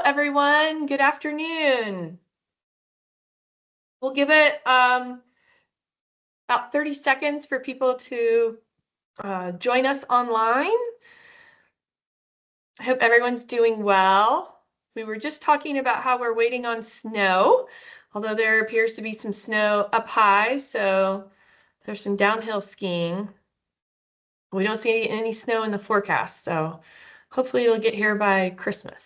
everyone. Good afternoon. We'll give it about 30 seconds for people to join us online. I hope everyone's doing well. We were just talking about how we're waiting on snow, although there appears to be some snow up high, so there's some downhill skiing. We don't see any snow in the forecast, so hopefully it'll get here by Christmas.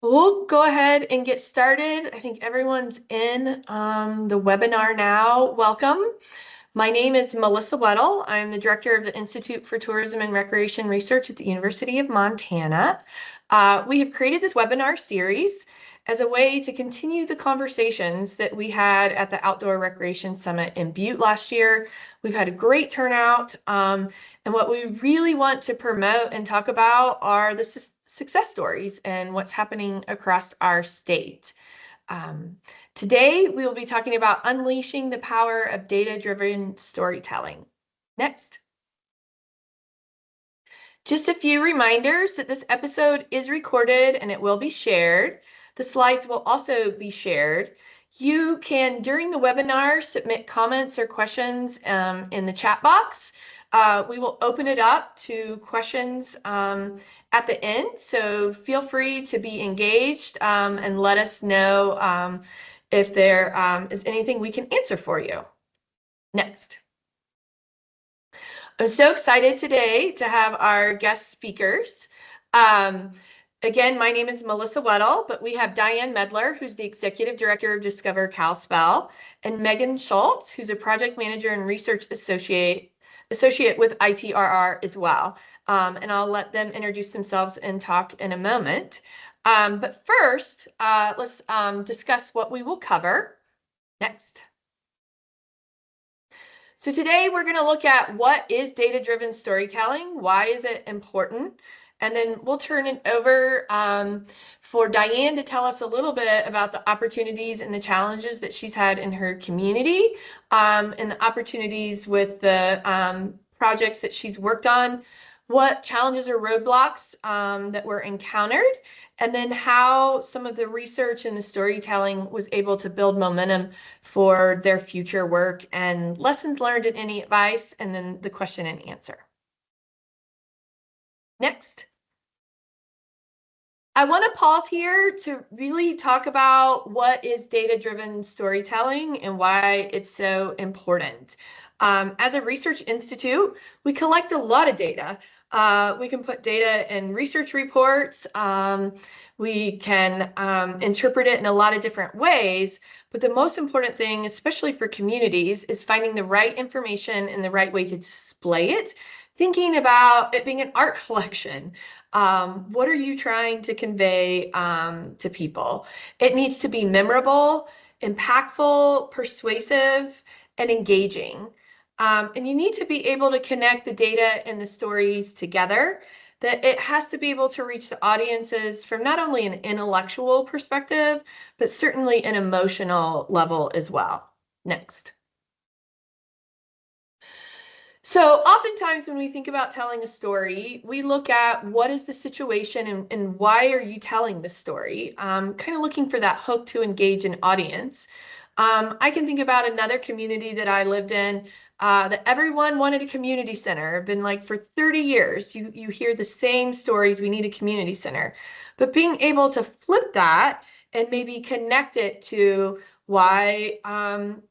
We'll go ahead and get started. I think everyone's in the webinar now. Welcome. My name is Melissa Weddell. I'm the director of the Institute for Tourism and Recreation Research at the University of Montana. We have created this webinar series as a way to continue the conversations that we had at the Outdoor Recreation Summit in Butte last year. We've had a great turnout, and what we really want to promote and talk about are the success stories and what's happening across our state. Today, we will be talking about unleashing the power of data-driven storytelling. Next. Just a few reminders that this episode is recorded and it will be shared. The slides will also be shared. You can, during the webinar, submit comments or questions in the chat box. We will open it up to questions at the end, so feel free to be engaged and let us know if there is anything we can answer for you. Next. I'm so excited today to have our guest speakers. Again, my name is Melissa Weddell, but we have Diane Medler, who's the Executive Director of Discover Kalispell, and Megan Schultz, who's a Project Manager and Research Associate with ITRR as well. And I'll let them introduce themselves and talk in a moment. But first, let's discuss what we will cover. Next. So today we're going to look at what is data-driven storytelling, why is it important, and then we'll turn it over for Diane to tell us a little bit about the opportunities and the challenges that she's had in her community and the opportunities with the projects that she's worked on, what challenges or roadblocks that were encountered, and then how some of the research and the storytelling was able to build momentum for their future work, and lessons learned and any advice, and then the question and answer. Next. I want to pause here to really talk about what is data-driven storytelling and why it's so important. As a research institute, we collect a lot of data. We can put data in research reports. We can interpret it in a lot of different ways. But the most important thing, especially for communities, is finding the right information and the right way to display it. Thinking about it being an art collection. What are you trying to convey to people? It needs to be memorable, impactful, persuasive, and engaging. And you need to be able to connect the data and the stories together, that it has to be able to reach the audiences from not only an intellectual perspective, but certainly an emotional level as well. Next. So oftentimes when we think about telling a story, we look at what is the situation and why are you telling this story? Kind of looking for that hook to engage an audience. I can think about another community that I lived in that everyone wanted a community center. Been like for 30 years, you hear the same stories, we need a community center. But being able to flip that and maybe connect it to why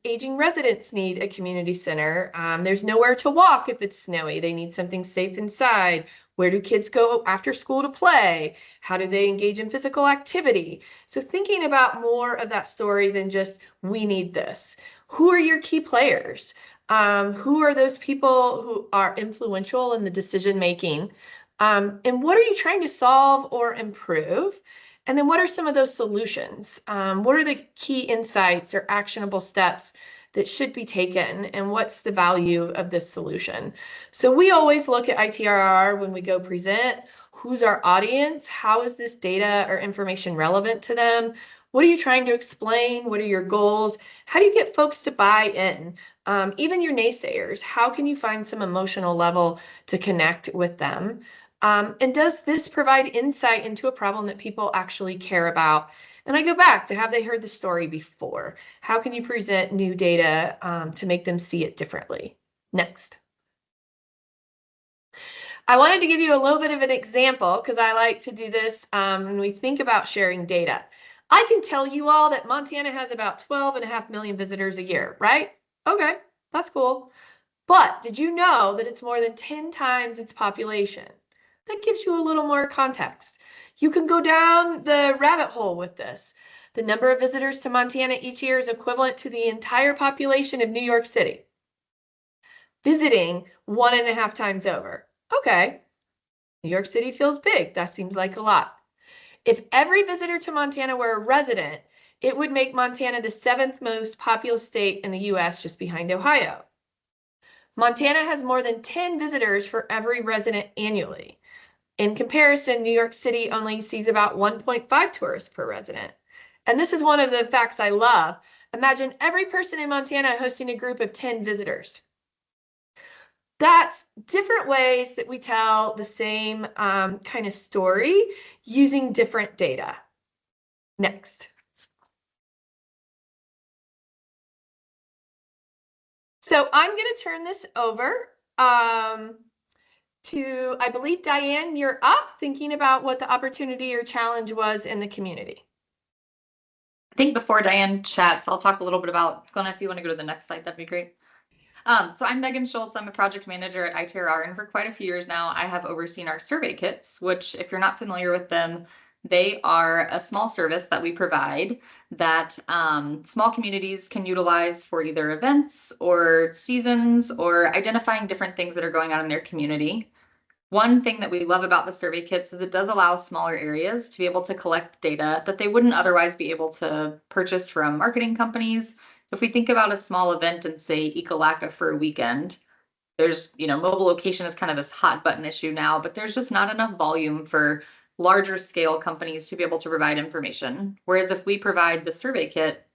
aging residents need a community center. There's nowhere to walk if it's snowy. They need something safe inside. Where do kids go after school to play? How do they engage in physical activity? So thinking about more of that story than just, we need this. Who are your key players? Who are those people who are influential in the decision making? And what are you trying to solve or improve? And then what are some of those solutions? What are the key insights or actionable steps that should be taken? And what's the value of this solution? So we always look at ITRR when we go present. Who's our audience? How is this data or information relevant to them? What are you trying to explain? What are your goals? How do you get folks to buy in? Even your naysayers, how can you find some emotional level to connect with them? And does this provide insight into a problem that people actually care about? And I go back to, have they heard the story before? How can you present new data to make them see it differently? Next. I wanted to give you a little bit of an example because I like to do this when we think about sharing data. I can tell you all that Montana has about 12.5 million visitors a year, right? Okay, that's cool. But did you know that it's more than 10 times its population? That gives you a little more context. You can go down the rabbit hole with this. The number of visitors to Montana each year is equivalent to the entire population of New York City. Visiting 1.5 times over. Okay, New York City feels big. That seems like a lot. If every visitor to Montana were a resident, it would make Montana the 7th most populous state in the US, just behind Ohio. Montana has more than 10 visitors for every resident annually. In comparison, New York City only sees about 1.5 tourists per resident. And this is one of the facts I love. Imagine every person in Montana hosting a group of 10 visitors. That's different ways that we tell the same kind of story using different data. Next. So I'm going to turn this over to, I believe, Diane, you're up, thinking about what the opportunity or challenge was in the community. I think before Diane chats, I'll talk a little bit about, Glenna, if you want to go to the next slide, that'd be great. So I'm Megan Schultz. I'm a project manager at ITRR, and for quite a few years now, I have overseen our survey kits, which, if you're not familiar with them, they are a small service that we provide that small communities can utilize for either events or seasons or identifying different things that are going on in their community. One thing that we love about the survey kits is it does allow smaller areas to be able to collect data that they wouldn't otherwise be able to purchase from marketing companies. If we think about a small event and say Ekalaka for a weekend, there's, mobile location is kind of this hot button issue now, but there's just not enough volume for larger scale companies to be able to provide information. Whereas if we provide the survey kit,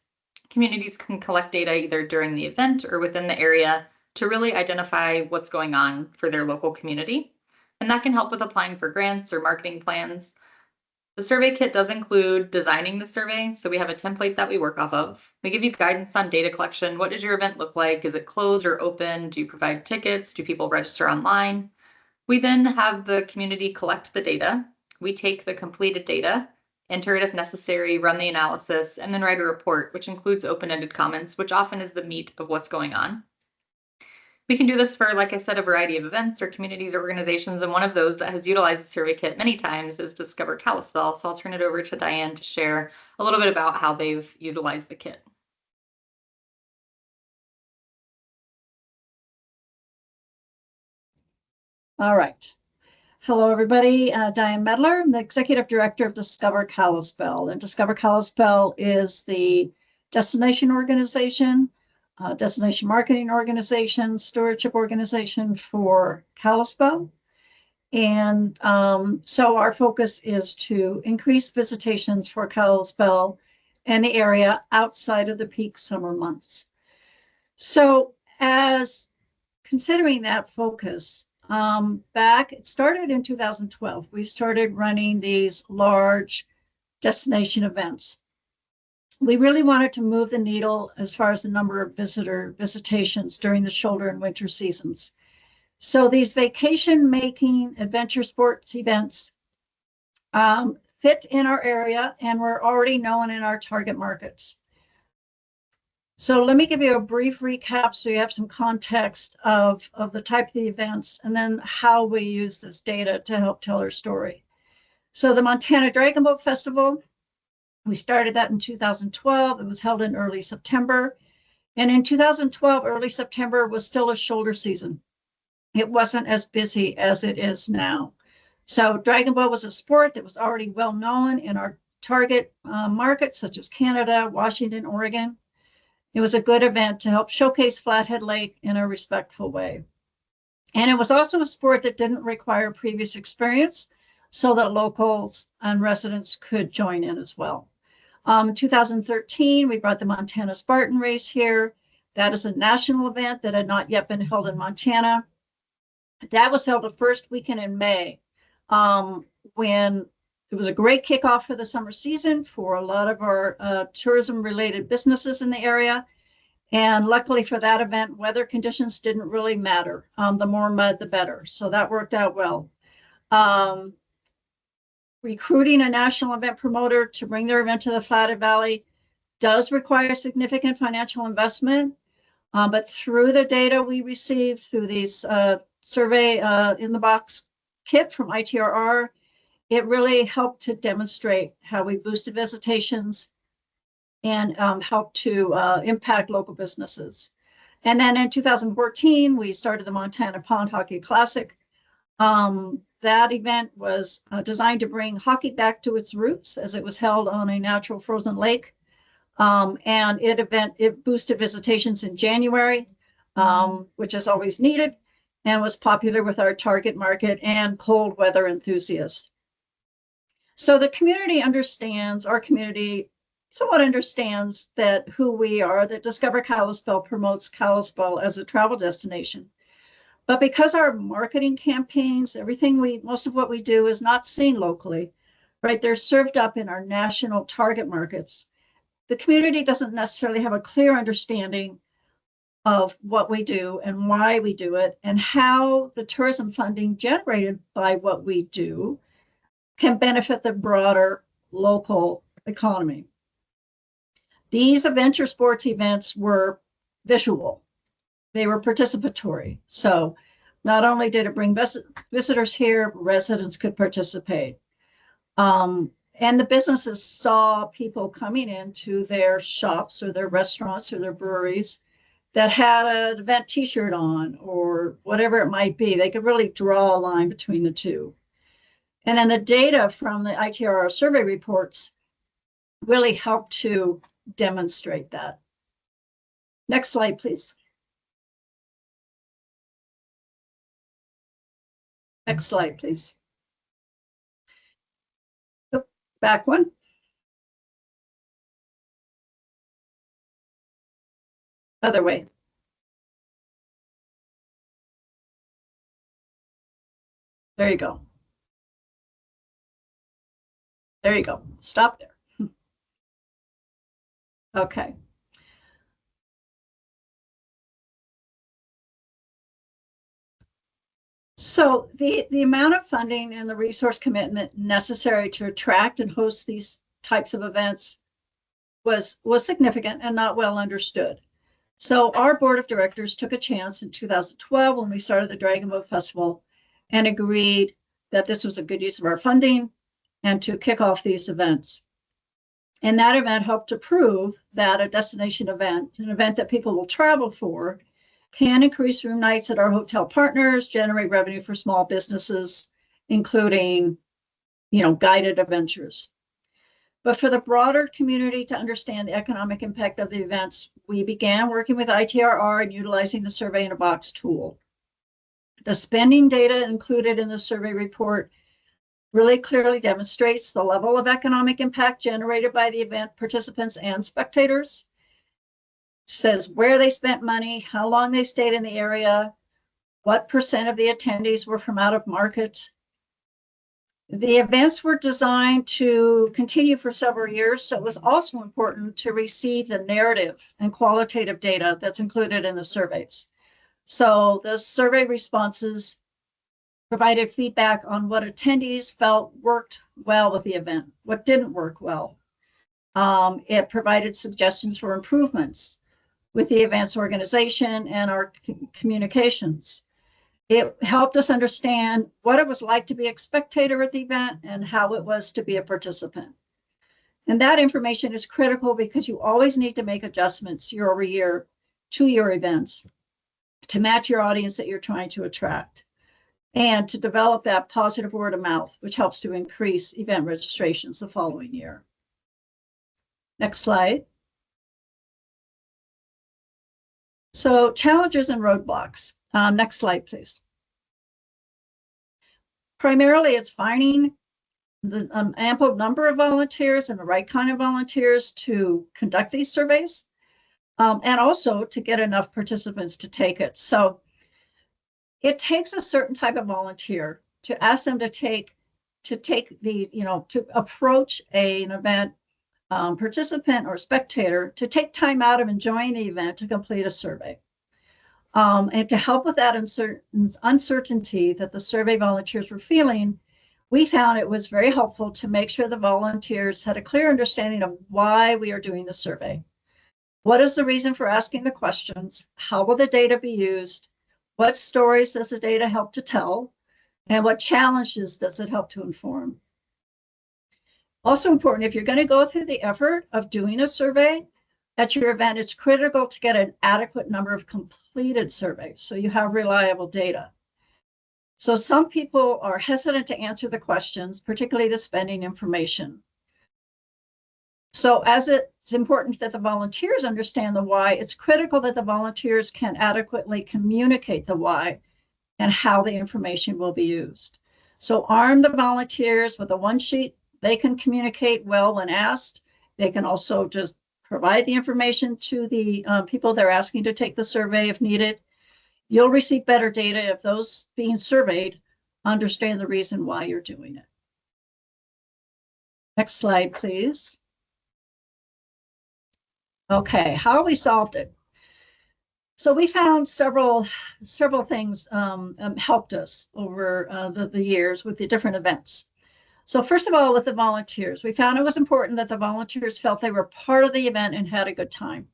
communities can collect data either during the event or within the area to really identify what's going on for their local community. And that can help with applying for grants or marketing plans. The survey kit does include designing the survey. So we have a template that we work off of. We give you guidance on data collection. What does your event look like? Is it closed or open? Do you provide tickets? Do people register online? We then have the community collect the data. We take the completed data, enter it if necessary, run the analysis, and then write a report, which includes open-ended comments, which often is the meat of what's going on. We can do this for, like I said, a variety of events or communities or organizations, and one of those that has utilized the survey kit many times is Discover Kalispell. So I'll turn it over to Diane to share a little bit about how they've utilized the kit. All right. Hello, everybody. Diane Medler. I'm the Executive Director of Discover Kalispell. And Discover Kalispell is the destination organization, destination marketing organization, stewardship organization for Kalispell. And so our focus is to increase visitations for Kalispell and the area outside of the peak summer months. So as considering that focus, it started in 2012. We started running these large destination events. We really wanted to move the needle as far as the number of visitations during the shoulder and winter seasons. So these vacation making adventure sports events fit in our area and were already known in our target markets. So let me give you a brief recap so you have some context of the type of the events and then how we use this data to help tell our story. So the Montana Dragon Boat Festival, we started that in 2012. It was held in early September. And in 2012, early September was still a shoulder season. It wasn't as busy as it is now. So Dragon Boat was a sport that was already well known in our target markets, such as Canada, Washington, Oregon. It was a good event to help showcase Flathead Lake in a respectful way. And it was also a sport that didn't require previous experience so that locals and residents could join in as well. 2013, we brought the Montana Spartan Race here. That is a national event that had not yet been held in Montana. That was held the first weekend in May, when it was a great kickoff for the summer season for a lot of our tourism-related businesses in the area. And luckily for that event, weather conditions didn't really matter. The more mud, the better. So that worked out well. Recruiting a national event promoter to bring their event to the Flathead Valley does require significant financial investment. But through the data we received through these survey in the box kit from ITRR, it really helped to demonstrate how we boosted visitations and helped to impact local businesses. And then in 2014, we started the Montana Pond Hockey Classic. That event was designed to bring hockey back to its roots, as it was held on a natural frozen lake. And it boosted visitations in January, which is always needed, and was popular with our target market and cold weather enthusiasts. So the community understands, our community somewhat understands that who we are, that Discover Kalispell promotes Kalispell as a travel destination. But because our marketing campaigns, most of what we do is not seen locally, right? They're served up in our national target markets. The community doesn't necessarily have a clear understanding of what we do and why we do it, and how the tourism funding generated by what we do can benefit the broader local economy. These adventure sports events were visual. They were participatory. So not only did it bring visitors here, residents could participate. And the businesses saw people coming into their shops or their restaurants or their breweries that had an event t-shirt on or whatever it might be. They could really draw a line between the two. And then the data from the ITRR survey reports really helped to demonstrate that. Next slide, please. Next slide, please. Oh, back one. Other way. There you go. There you go. Stop there. Okay. So the amount of funding and the resource commitment necessary to attract and host these types of events was significant and not well understood. So our board of directors took a chance in 2012 when we started the Dragon Boat Festival and agreed that this was a good use of our funding and to kick off these events. And that event helped to prove that a destination event, an event that people will travel for, can increase room nights at our hotel partners, generate revenue for small businesses, including, guided adventures. But for the broader community to understand the economic impact of the events, we began working with ITRR and utilizing the Survey in a Box tool. The spending data included in the survey report really clearly demonstrates the level of economic impact generated by the event participants and spectators. It says where they spent money, how long they stayed in the area, what percent of the attendees were from out of market. The events were designed to continue for several years, so it was also important to receive the narrative and qualitative data that's included in the surveys. So the survey responses provided feedback on what attendees felt worked well with the event, what didn't work well. It provided suggestions for improvements with the event's organization and our communications. It helped us understand what it was like to be a spectator at the event and how it was to be a participant. And that information is critical because you always need to make adjustments year over year to your events to match your audience that you're trying to attract and to develop that positive word of mouth, which helps to increase event registrations the following year. Next slide. So challenges and roadblocks. Next slide, please. Primarily, it's finding ample number of volunteers and the right kind of volunteers to conduct these surveys, and also to get enough participants to take it. So it takes a certain type of volunteer to ask them to take these, to approach an event participant or spectator to take time out of enjoying the event to complete a survey. And to help with that uncertainty that the survey volunteers were feeling, we found it was very helpful to make sure the volunteers had a clear understanding of why we are doing the survey. What is the reason for asking the questions? How will the data be used? What stories does the data help to tell? And what challenges does it help to inform? Also important, if you're going to go through the effort of doing a survey at your event, it's critical to get an adequate number of completed surveys so you have reliable data. So some people are hesitant to answer the questions, particularly the spending information. So as it's important that the volunteers understand the why, it's critical that the volunteers can adequately communicate the why and how the information will be used. So arm the volunteers with a one sheet. They can communicate well when asked. They can also just provide the information to the people they're asking to take the survey if needed. You'll receive better data if those being surveyed understand the reason why you're doing it. Next slide, please. Okay, how we solved it. So we found several things helped us over the years with the different events. So first of all, with the volunteers, we found it was important that the volunteers felt they were part of the event and had a good time.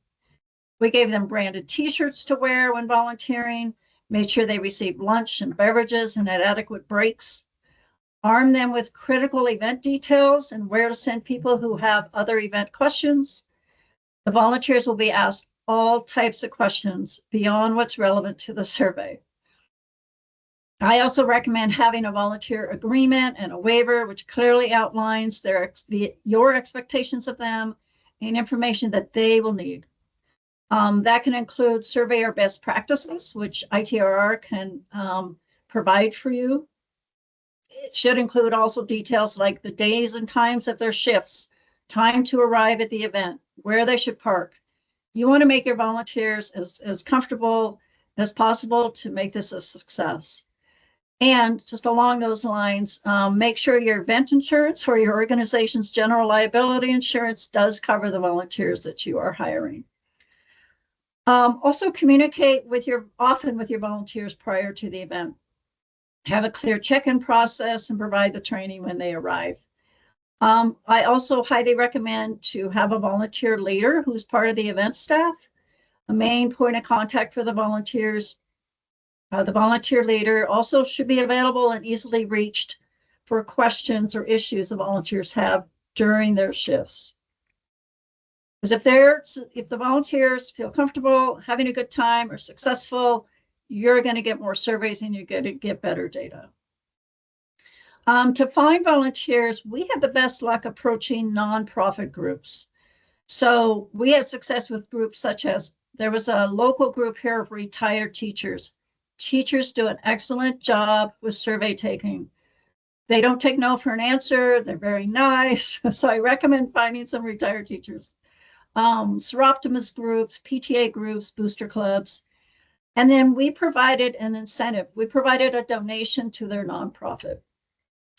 We gave them branded t-shirts to wear when volunteering, made sure they received lunch and beverages and had adequate breaks, armed them with critical event details and where to send people who have other event questions. The volunteers will be asked all types of questions beyond what's relevant to the survey. I also recommend having a volunteer agreement and a waiver, which clearly outlines your expectations of them and information that they will need. That can include surveyor best practices, which ITRR can provide for you. It should include also details like the days and times of their shifts, time to arrive at the event, where they should park. You want to make your volunteers as comfortable as possible to make this a success. And just along those lines, make sure your event insurance or your organization's general liability insurance does cover the volunteers that you are hiring. Also communicate often with your volunteers prior to the event. Have a clear check-in process and provide the training when they arrive. I also highly recommend to have a volunteer leader who's part of the event staff, a main point of contact for the volunteers. The volunteer leader also should be available and easily reached for questions or issues the volunteers have during their shifts. Because if the volunteers feel comfortable, having a good time, or successful, you're going to get more surveys and you're going to get better data. To find volunteers, we had the best luck approaching nonprofit groups. So we had success with groups such as, there was a local group here of retired teachers. Teachers do an excellent job with survey taking. They don't take no for an answer. They're very nice. So I recommend finding some retired teachers. Seroptimist groups, PTA groups, booster clubs. And then we provided an incentive. We provided a donation to their nonprofit.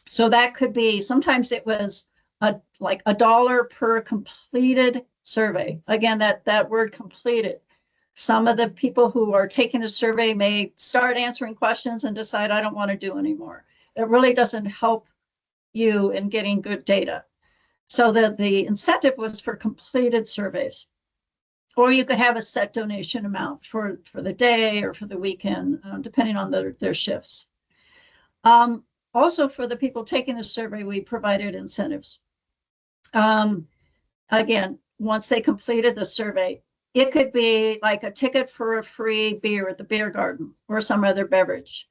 So that could be, sometimes it was like $1 per completed survey. Again, that word completed. Some of the people who are taking the survey may start answering questions and decide, I don't want to do anymore. It really doesn't help you in getting good data. So the incentive was for completed surveys. Or you could have a set donation amount for the day or for the weekend, depending on their shifts. Also, for the people taking the survey, we provided incentives. Again, once they completed the survey, it could be like a ticket for a free beer at the beer garden or some other beverage,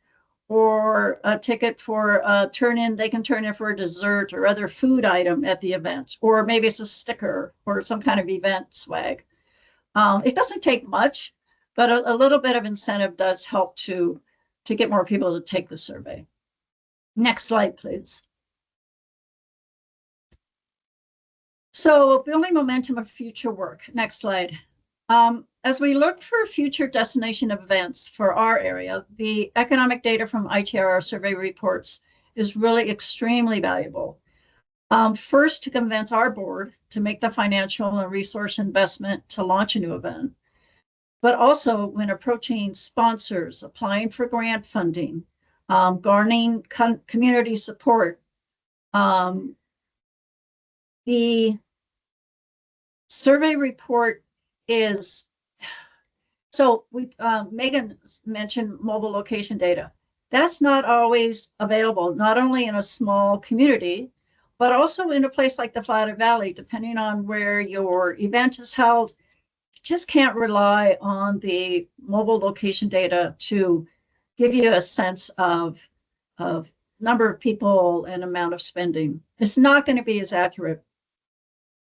or a ticket for they can turn in for a dessert or other food item at the event, or maybe it's a sticker or some kind of event swag. It doesn't take much, but a little bit of incentive does help to get more people to take the survey. Next slide, please. So building momentum of future work. Next slide. As we look for future destination events for our area, the economic data from ITRR survey reports is really extremely valuable. First, to convince our board to make the financial and resource investment to launch a new event, but also when approaching sponsors, applying for grant funding, garnering community support. The survey report is, so Megan mentioned mobile location data. That's not always available, not only in a small community, but also in a place like the Flathead Valley, depending on where your event is held. You just can't rely on the mobile location data to give you a sense of number of people and amount of spending. It's not going to be as accurate.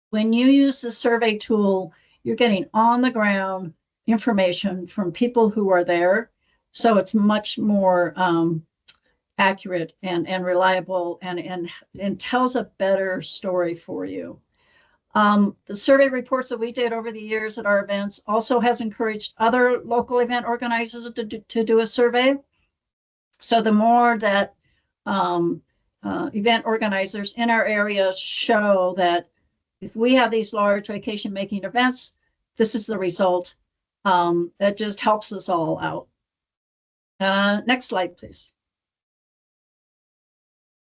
When you use the survey tool, you're getting on the ground information from people who are there. So it's much more accurate and reliable and tells a better story for you. The survey reports that we did over the years at our events also has encouraged other local event organizers to do a survey. So the more that event organizers in our area show that if we have these large vacation making events, this is the result, that just helps us all out. Next slide, please.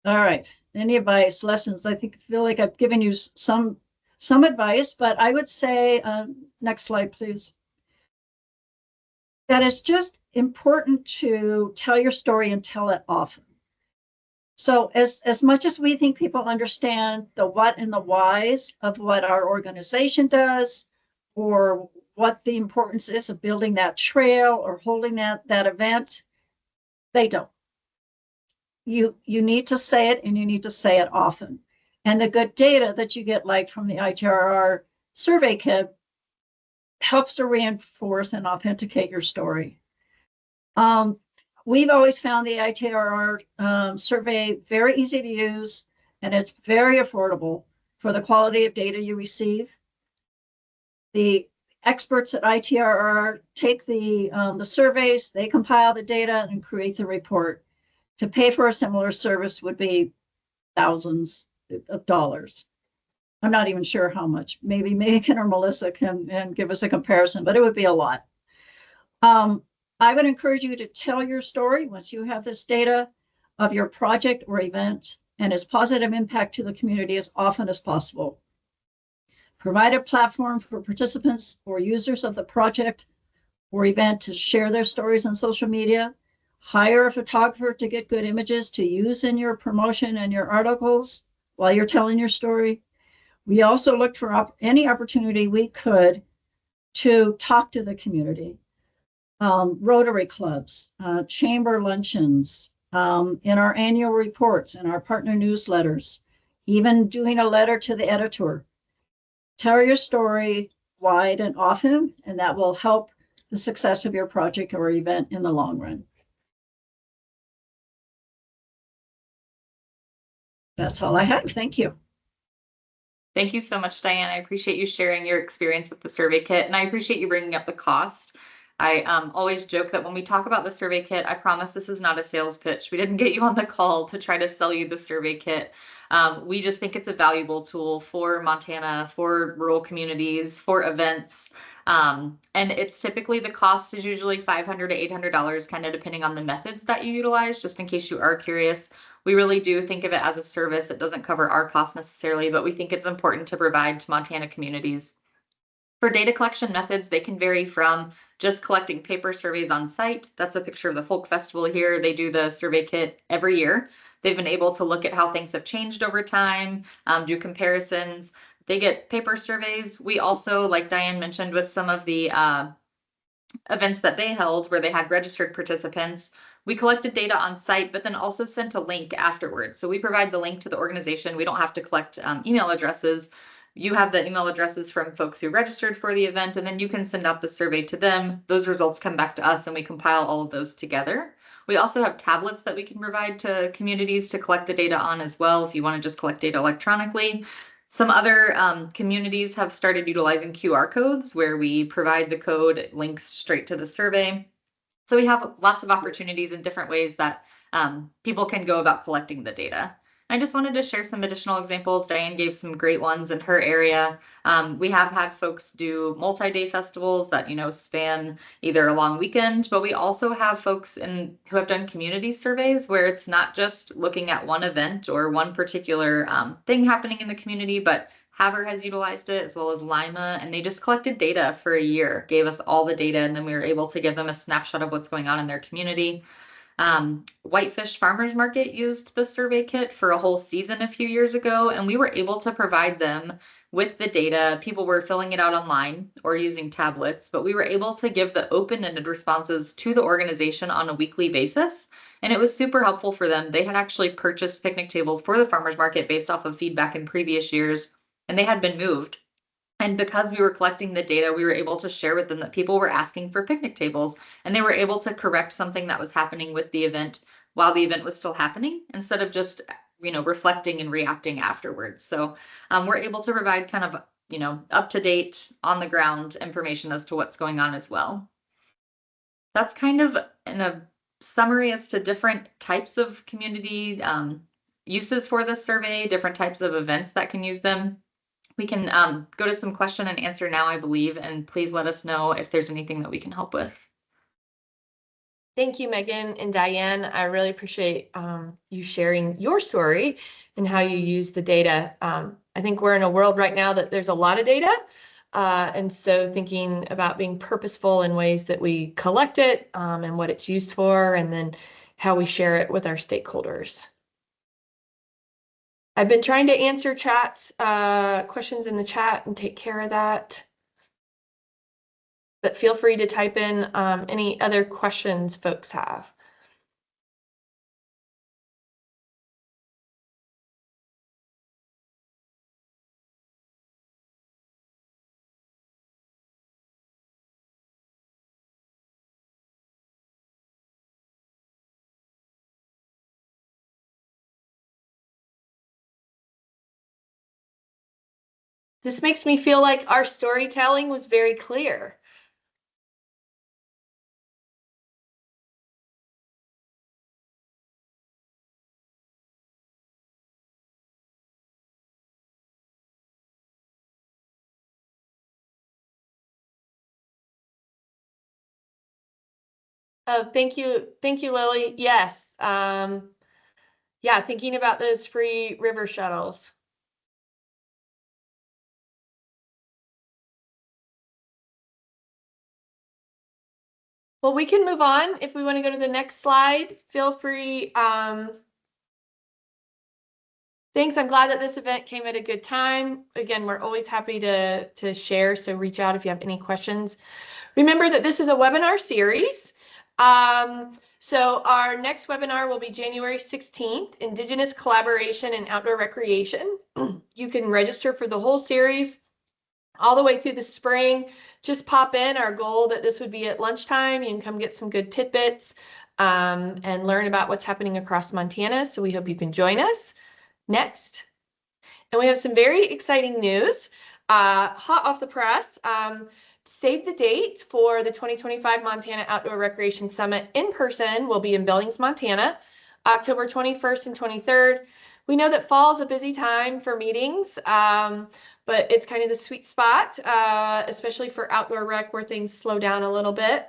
All right, any advice, lessons? I feel like I've given you some advice, but I would say, next slide, please. That it's just important to tell your story and tell it often. So as much as we think people understand the what and the whys of what our organization does, or what the importance is of building that trail or holding that event, they don't. You need to say it, and you need to say it often. And the good data that you get, like from the ITRR survey kit, helps to reinforce and authenticate your story. We've always found the ITRR survey very easy to use, and it's very affordable for the quality of data you receive. The experts at ITRR take the surveys, they compile the data and create the report. To pay for a similar service would be thousands of dollars. I'm not even sure how much. Maybe Megan or Melissa can give us a comparison, but it would be a lot. I would encourage you to tell your story once you have this data of your project or event and its positive impact to the community as often as possible. Provide a platform for participants or users of the project or event to share their stories on social media. Hire a photographer to get good images to use in your promotion and your articles while you're telling your story. We also looked for any opportunity we could to talk to the community. Rotary clubs, chamber luncheons, in our annual reports, in our partner newsletters, even doing a letter to the editor. Tell your story wide and often, and that will help the success of your project or event in the long run. That's all I have. Thank you. Thank you so much, Diane. I appreciate you sharing your experience with the survey kit, and I appreciate you bringing up the cost. I always joke that when we talk about the survey kit, I promise this is not a sales pitch. We didn't get you on the call to try to sell you the survey kit. We just think it's a valuable tool for Montana, for rural communities, for events. And it's typically, the cost is usually $500 to $800, kind of depending on the methods that you utilize, just in case you are curious. We really do think of it as a service. It doesn't cover our costs necessarily, but we think it's important to provide to Montana communities. For data collection methods, they can vary from just collecting paper surveys on site. That's a picture of the folk festival here. They do the survey kit every year. They've been able to look at how things have changed over time, do comparisons. They get paper surveys. We also, like Diane mentioned, with some of the events that they held where they had registered participants, we collected data on site, but then also sent a link afterwards. So we provide the link to the organization. We don't have to collect email addresses. You have the email addresses from folks who registered for the event, and then you can send out the survey to them. Those results come back to us, and we compile all of those together. We also have tablets that we can provide to communities to collect the data on as well, if you want to just collect data electronically. Some other communities have started utilizing QR codes where we provide the code, it links straight to the survey. So we have lots of opportunities in different ways that people can go about collecting the data. I just wanted to share some additional examples. Diane gave some great ones in her area. We have had folks do multi-day festivals that, span either a long weekend, but we also have folks who have done community surveys where it's not just looking at one event or one particular thing happening in the community, but Haver has utilized it as well as Lima, and they just collected data for a year, gave us all the data, and then we were able to give them a snapshot of what's going on in their community. Whitefish Farmers Market used the survey kit for a whole season a few years ago, and we were able to provide them with the data. People were filling it out online or using tablets, but we were able to give the open-ended responses to the organization on a weekly basis, and it was super helpful for them. They had actually purchased picnic tables for the farmers market based off of feedback in previous years, and they had been moved. And because we were collecting the data, we were able to share with them that people were asking for picnic tables, and they were able to correct something that was happening with the event while the event was still happening, instead of just, reflecting and reacting afterwards. So we're able to provide kind of, up to date, on the ground information as to what's going on as well. That's kind of in a summary as to different types of community uses for this survey, different types of events that can use them. We can go to some question and answer now, I believe, and please let us know if there's anything that we can help with. Thank you, Megan and Diane. I really appreciate you sharing your story and how you use the data. I think we're in a world right now that there's a lot of data. And so thinking about being purposeful in ways that we collect it and what it's used for, and then how we share it with our stakeholders. I've been trying to answer questions in the chat and take care of that. But feel free to type in any other questions folks have. This makes me feel like our storytelling was very clear. Oh, thank you, Lily. Yes, yeah, thinking about those free river shuttles. Well, we can move on. If we want to go to the next slide, feel free. Thanks. I'm glad that this event came at a good time. Again, we're always happy to share, so reach out if you have any questions. Remember that this is a webinar series. So our next webinar will be January 16th, Indigenous Collaboration in Outdoor Recreation. You can register for the whole series all the way through the spring. Just pop in. Our goal that this would be at lunchtime. You can come get some good tidbits and learn about what's happening across Montana. So we hope you can join us. Next. And we have some very exciting news, hot off the press. Save the date for the 2025 Montana Outdoor Recreation Summit in person. Will be in Billings, Montana, October 21st and 23rd. We know that fall is a busy time for meetings, but it's kind of the sweet spot, especially for outdoor rec where things slow down a little bit.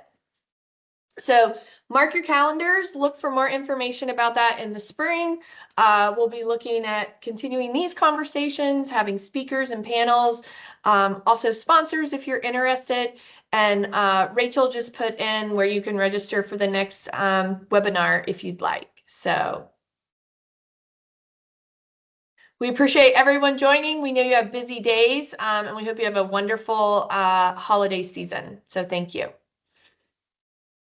So mark your calendars, look for more information about that in the spring. We'll be looking at continuing these conversations, having speakers and panels, also sponsors if you're interested. And Rachel just put in where you can register for the next webinar if you'd like. So we appreciate everyone joining. We know you have busy days and we hope you have a wonderful holiday season. So thank you.